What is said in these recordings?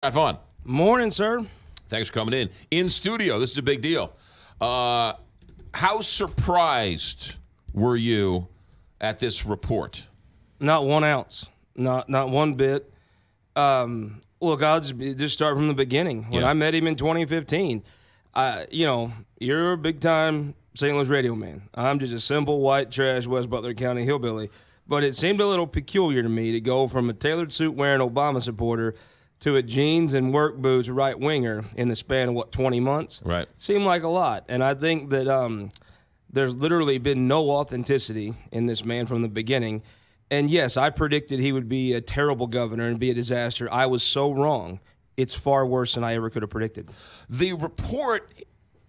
Scott Faughn. Morning, sir. Thanks for coming in. In studio, this is a big deal. How surprised were you at this report? Not 1 ounce. Not one bit. Look, I'll just start from the beginning. When I met him in 2015, you're a big-time St. Louis radio man. I'm just a simple white trash West Butler County hillbilly. But it seemed a little peculiar to me to go from a tailored suit wearing Obama supporter to a jeans and work boots right winger in the span of 20 months? Right. Seemed like a lot. And I think that there's literally been no authenticity in this man from the beginning. And yes, I predicted he would be a terrible governor and be a disaster. I was so wrong. It's far worse than I ever could have predicted. The report,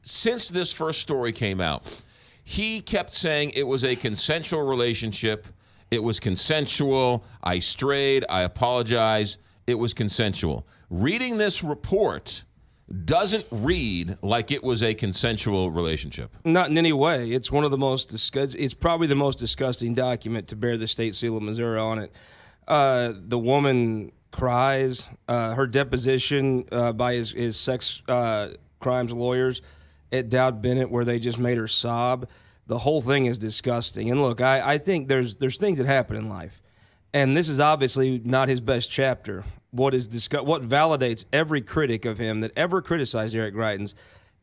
since this first story came out, he kept saying it was a consensual relationship. It was consensual. I strayed. I apologize. It was consensual. Reading this report doesn't read like it was a consensual relationship. Not in any way. It's one of the most it's probably the most disgusting document to bear the state seal of Missouri on it. The woman cries. Her deposition by his sex crimes lawyers at Dowd Bennett, where they just made her sob. The whole thing is disgusting. And look, I think there's things that happen in life. And this is obviously not his best chapter. What validates every critic of him that ever criticized Eric Greitens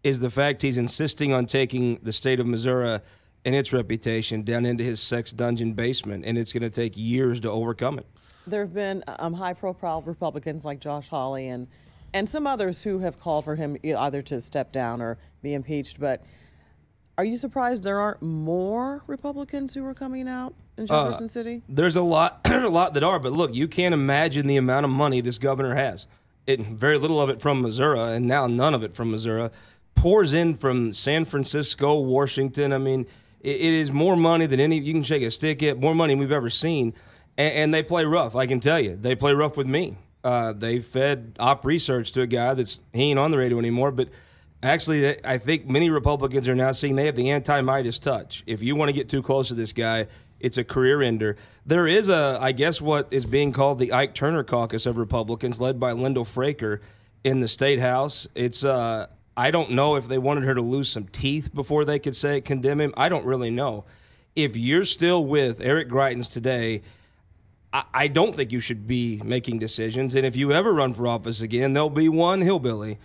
is the fact he's insisting on taking the state of Missouri and its reputation down into his sex dungeon basement, and it's going to take years to overcome it. There have been high-profile Republicans like Josh Hawley and some others who have called for him either to step down or be impeached, but are you surprised there aren't more Republicans who are coming out in Jefferson City? There's a lot that are, but look, you can't imagine the amount of money this governor has. Very little of it from Missouri, and now none of it from Missouri. Pours in from San Francisco, Washington. I mean, it is more money than you can shake a stick at, more money than we've ever seen. And they play rough, I can tell you. They play rough with me. They fed op research to a guy he ain't on the radio anymore, but actually, I think many Republicans are now seeing they have the anti-Midas touch. If you want to get too close to this guy, it's a career ender. There is I guess what is being called the Ike Turner caucus of Republicans, led by Lyndall Fraker in the State House. It's I don't know if they wanted her to lose some teeth before they could condemn him. I don't really know. If you're still with Eric Greitens today, I don't think you should be making decisions. And if you ever run for office again, there'll be one hillbilly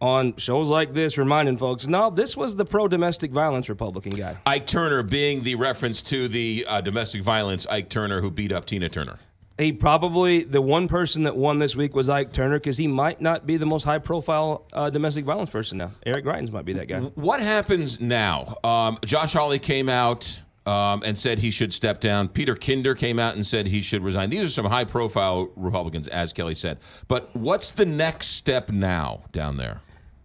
on shows like this reminding folks, no, this was the pro-domestic violence Republican guy. Ike Turner being the reference to the domestic violence Ike Turner who beat up Tina Turner. He probably, the one person that won this week was Ike Turner, because he might not be the most high-profile domestic violence person now. Eric Greitens might be that guy. What happens now? Josh Hawley came out and said he should step down. Peter Kinder came out and said he should resign. These are some high-profile Republicans, as Kelly said. But what's the next step now down there?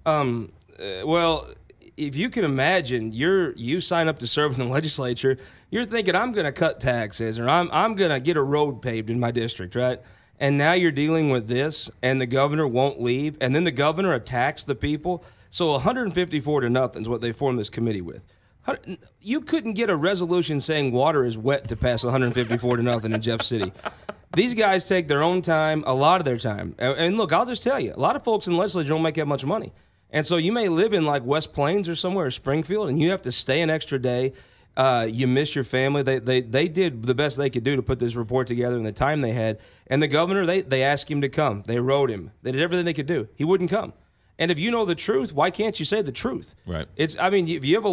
Well, if you can imagine, you sign up to serve in the legislature, you're thinking, I'm going to cut taxes, or I'm going to get a road paved in my district, right? And now you're dealing with this, and the governor won't leave, and then the governor attacks the people. So 154-0 is what they formed this committee with. You couldn't get a resolution saying water is wet to pass 154-0 in Jeff City. These guys take their own time, a lot of their time. And look, I'll just tell you, a lot of folks in the legislature don't make that much money. And so you may live in like West Plains or somewhere, or Springfield, and you have to stay an extra day. You miss your family. They did the best they could do to put this report together in the time they had. And the governor, they asked him to come. They wrote him. They did everything they could do. He wouldn't come. And if you know the truth, why can't you say the truth? Right. If you have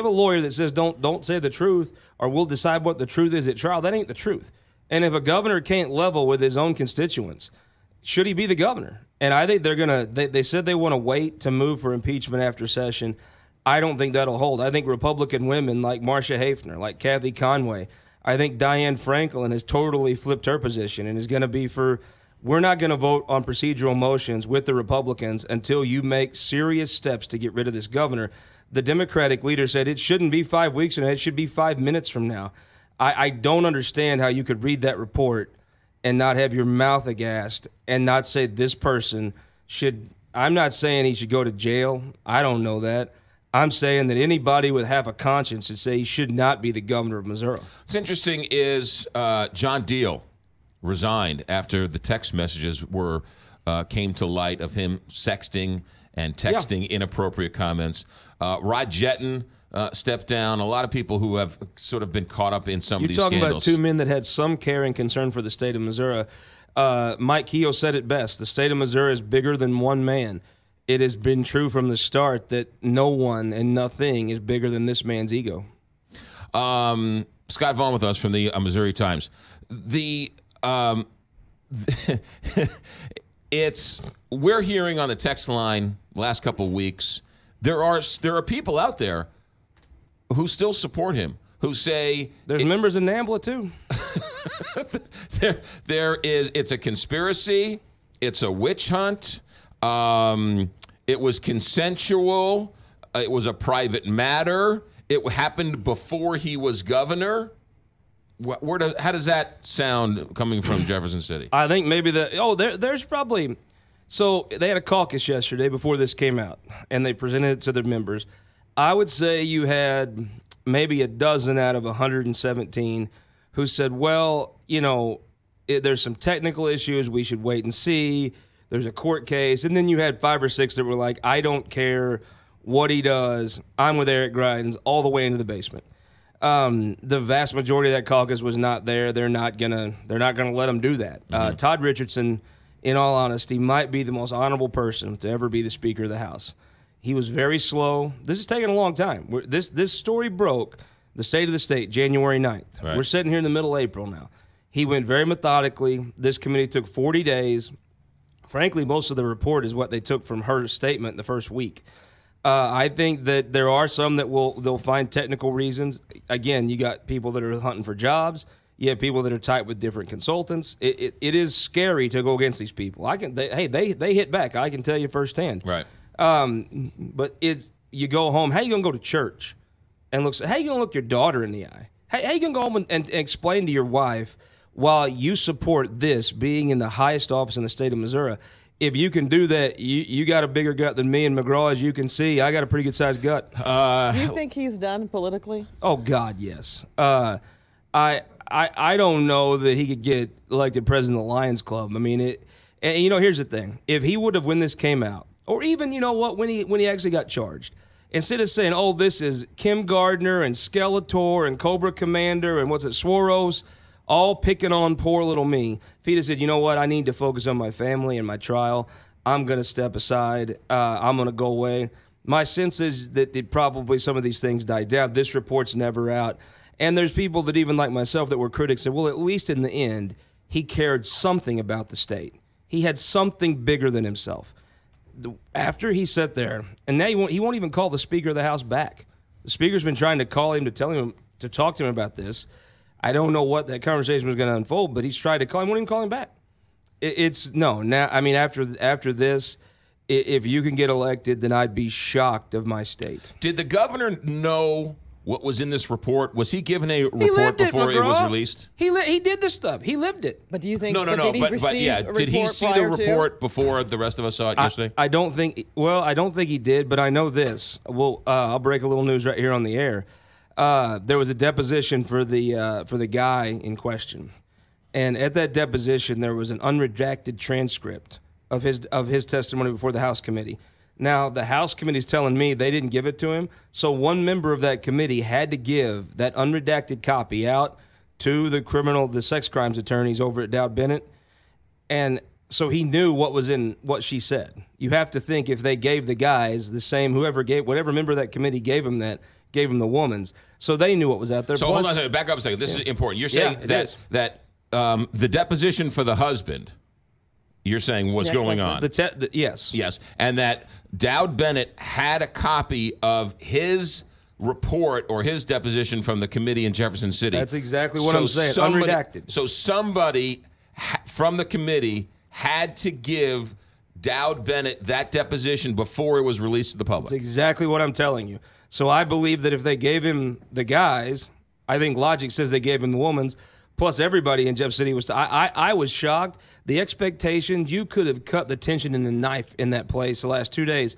a lawyer that says don't say the truth, or we'll decide what the truth is at trial, that ain't the truth. And if a governor can't level with his own constituents, should he be the governor? And I think they said they want to wait to move for impeachment after session. I don't think that'll hold. I think Republican women like Marcia Hafner, like Kathy Conway, I think Dianne Franklin has totally flipped her position and is going to be we're not going to vote on procedural motions with the Republicans until you make serious steps to get rid of this governor. The Democratic leader said it shouldn't be 5 weeks from now, it should be 5 minutes from now. I don't understand how you could read that report and not have your mouth aghast and not say this person should. I'm not saying he should go to jail. I don't know that. I'm saying that anybody with half a conscience should say he should not be the governor of Missouri. What's interesting is John Deal resigned after the text messages were came to light of him sexting and texting inappropriate comments. Rod Jetton stepped down. A lot of people who have sort of been caught up in some of these scandals. You're talking about two men that had some care and concern for the state of Missouri. Mike Keogh said it best. The state of Missouri is bigger than one man. It has been true from the start that no one and nothing is bigger than this man's ego. Scott Faughn with us from the Missouri Times. We're hearing on the text line last couple of weeks, there are people out there who still support him, who say there's members in NAMBLA too. It's a conspiracy, it's a witch hunt. It was consensual. It was a private matter. It happened before he was governor. How does that sound coming from Jefferson City? I think maybe there's probably. So they had a caucus yesterday before this came out, and they presented it to their members. I would say you had maybe a dozen out of 117 who said, well, there's some technical issues. We should wait and see. There's a court case. And then you had 5 or 6 that were like, I don't care what he does. I'm with Eric Greitens all the way into the basement. The vast majority of that caucus was not there. They're not gonna let him do that. Mm-hmm. Todd Richardson, in all honesty, might be the most honorable person to ever be the Speaker of the House. He was very slow. This is taking a long time. This story broke the state of the state January 9th. Right. We're sitting here in the middle of April now. He went very methodically. This committee took 40 days. Frankly, most of the report is what they took from her statement the first week. I think that there are some that they'll find technical reasons. Again, you got people that are hunting for jobs. You have people that are tight with different consultants. It is scary to go against these people. They hit back. I can tell you firsthand. Right. But you go home. How you gonna go to church and look? How you gonna look your daughter in the eye? How you gonna go home and explain to your wife while you support this being in the highest office in the state of Missouri? If you can do that, you got a bigger gut than me and McGraw, as you can see. I got a pretty good-sized gut. Do you think he's done politically? Oh, God, yes. I don't know that he could get elected president of the Lions Club. I mean, here's the thing. If he would have, when this came out, or even, when he actually got charged, instead of saying, oh, this is Kim Gardner and Skeletor and Cobra Commander and Swaros, all picking on poor little me. If he'd have said, you know what, I need to focus on my family and my trial, I'm going to step aside, I'm going to go away. My sense is that probably some of these things died down. This report's never out. And there's people that even like myself that were critics said, well, at least in the end, he cared something about the state. He had something bigger than himself. After he sat there, and now he won't even call the Speaker of the House back. The Speaker's been trying to call him to talk to him about this. I don't know what that conversation was going to unfold, but he's tried to call him. Won't even call him back. After this, if you can get elected, then I'd be shocked of my state. Did the governor know what was in this report? Was he given a report before it was released? He did this stuff. He lived it. But do you think? No. Did he see the report before the rest of us saw it yesterday? I don't think he did, but I know this. Well, I'll break a little news right here on the air. There was a deposition for the guy in question, and at that deposition there was an unredacted transcript of his testimony before the House committee. Now the House committee is telling me they didn't give it to him, so one member of that committee had to give that unredacted copy out to the sex crimes attorneys over at Dowd Bennett, and so he knew what was in what she said. You have to think if they gave the guys the same, whatever member of that committee gave him the woman's. So they knew what was out there. So hold on a second, back up a second. This is important. You're saying that the deposition for the husband, you're saying was going on. Yes. Yes. And that Dowd Bennett had a copy of his report or his deposition from the committee in Jefferson City. That's exactly what I'm saying. Unredacted. So somebody from the committee had to give Dowd Bennett that deposition before it was released to the public. That's exactly what I'm telling you. So I believe that if they gave him the guys, I think logic says they gave him the woman's, plus everybody in Jeff City was. I was shocked. The expectations, you could have cut the tension in a knife in that place the last 2 days.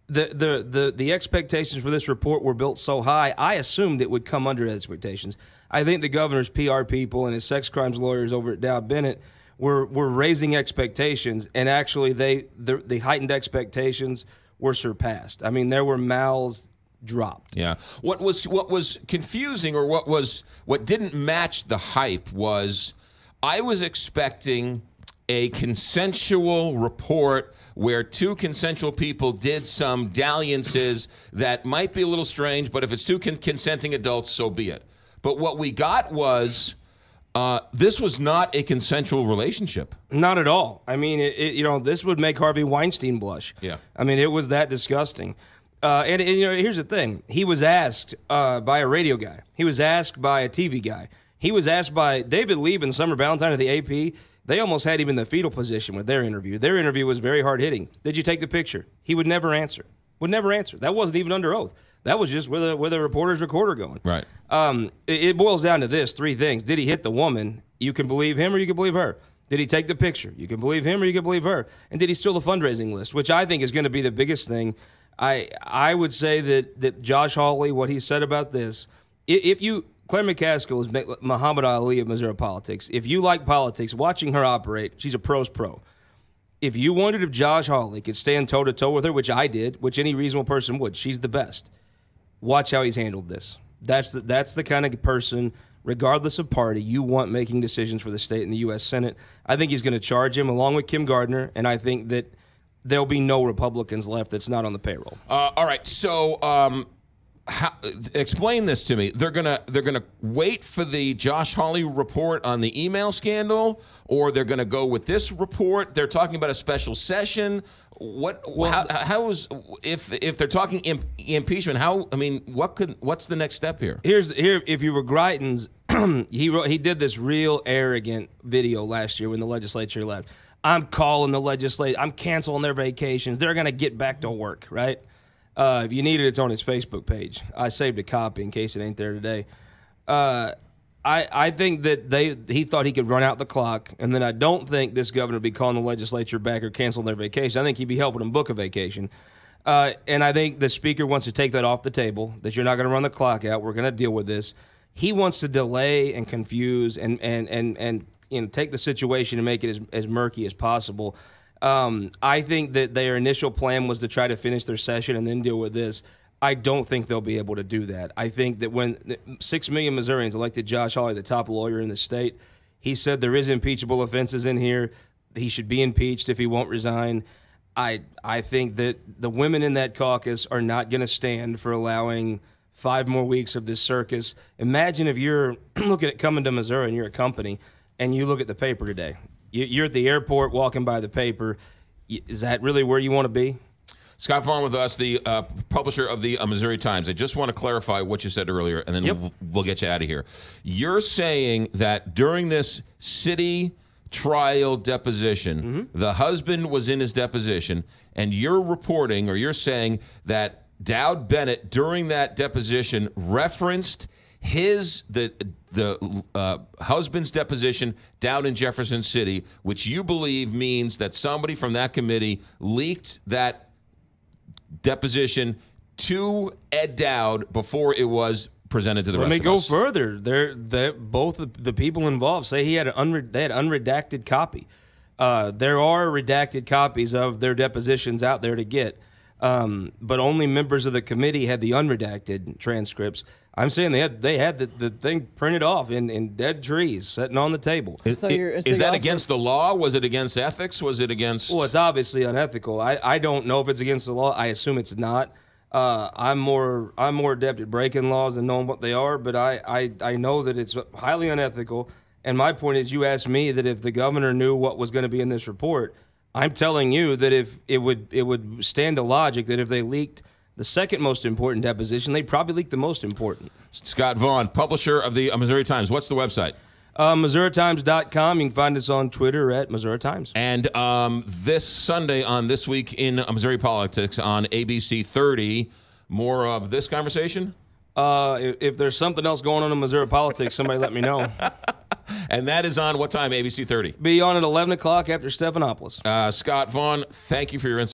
The expectations for this report were built so high, I assumed it would come under expectations. I think the governor's PR people and his sex crimes lawyers over at Dowd Bennett were raising expectations, and actually the heightened expectations were surpassed. I mean, there were mouths dropped. Yeah. What was confusing, or what didn't match the hype, was I was expecting a consensual report where two consensual people did some dalliances that might be a little strange, but if it's two consenting adults, so be it. But what we got was this was not a consensual relationship. Not at all. I mean, this would make Harvey Weinstein blush. Yeah. I mean, it was that disgusting. And here's the thing. He was asked by a radio guy. He was asked by a TV guy. He was asked by David Lieb and Summer Valentine of the AP. They almost had him in the fetal position with their interview. Their interview was very hard-hitting. Did you take the picture? He would never answer. Would never answer. That wasn't even under oath. That was just with a reporter's recorder going. Right. It boils down to this, three things. Did he hit the woman? You can believe him or you can believe her. Did he take the picture? You can believe him or you can believe her. And did he steal the fundraising list, which I think is going to be the biggest thing. I would say that Josh Hawley, what he said about this, Claire McCaskill is Muhammad Ali of Missouri politics. If you like politics, watching her operate, she's a pro's pro. If you wondered if Josh Hawley could stand toe-to-toe with her, which I did, which any reasonable person would, she's the best. Watch how he's handled this. That's the kind of person, regardless of party, you want making decisions for the state and the U.S. Senate. I think he's going to charge him along with Kim Gardner, and I think that there'll be no Republicans left that's not on the payroll. All right, so explain this to me. They're gonna wait for the Josh Hawley report on the email scandal, or they're gonna go with this report. They're talking about a special session. If they're talking impeachment? What's the next step here? If you were Greitens, he did this real arrogant video last year when the legislature left. I'm calling the legislature. I'm canceling their vacations. They're gonna get back to work, right? If you need it, it's on his Facebook page. I saved a copy in case it ain't there today. I think that he thought he could run out the clock, and then I don't think this governor would be calling the legislature back or canceling their vacation. I think he'd be helping them book a vacation. And I think the speaker wants to take that off the table, that you're not going to run the clock out. We're going to deal with this. He wants to delay and confuse and take the situation and make it as murky as possible. I think that their initial plan was to try to finish their session and then deal with this. I don't think they'll be able to do that. I think that when 6 million Missourians elected Josh Hawley, the top lawyer in the state, he said there is impeachable offenses in here. He should be impeached if he won't resign. I think that the women in that caucus are not going to stand for allowing 5 more weeks of this circus. Imagine if you're looking at coming to Missouri and you're a company and you look at the paper today. You're at the airport walking by the paper. Is that really where you want to be? Scott Faughn with us, the publisher of the Missouri Times. I just want to clarify what you said earlier, and then we'll get you out of here. You're saying that during this city trial deposition, the husband was in his deposition, and you're reporting, or you're saying that Dowd Bennett, during that deposition, referenced the husband's deposition down in Jefferson City, which you believe means that somebody from that committee leaked that deposition to Ed Dowd before it was presented to the rest of us. Let me go further. Both of the people involved say they had unredacted copy. There are redacted copies of their depositions out there to get, but only members of the committee had the unredacted transcripts. I'm saying they had the thing printed off in dead trees, sitting on the table. Is that against the law? Was it against ethics? Was it against? Well, it's obviously unethical. I don't know if it's against the law. I assume it's not. I'm more adept at breaking laws and knowing what they are, but I know that it's highly unethical. And my point is, you asked me that if the governor knew what was going to be in this report, I'm telling you that if it would stand to logic that if they leaked the second most important deposition, they probably leaked the most important. Scott Faughn, publisher of the Missouri Times. What's the website? MissouriTimes.com. You can find us on Twitter at Missouri Times. And this Sunday on This Week in Missouri Politics on ABC 30, more of this conversation? If there's something else going on in Missouri politics, somebody let me know. And that is on what time, ABC 30? Be on at 11 o'clock after Stephanopoulos. Scott Faughn, thank you for your insight.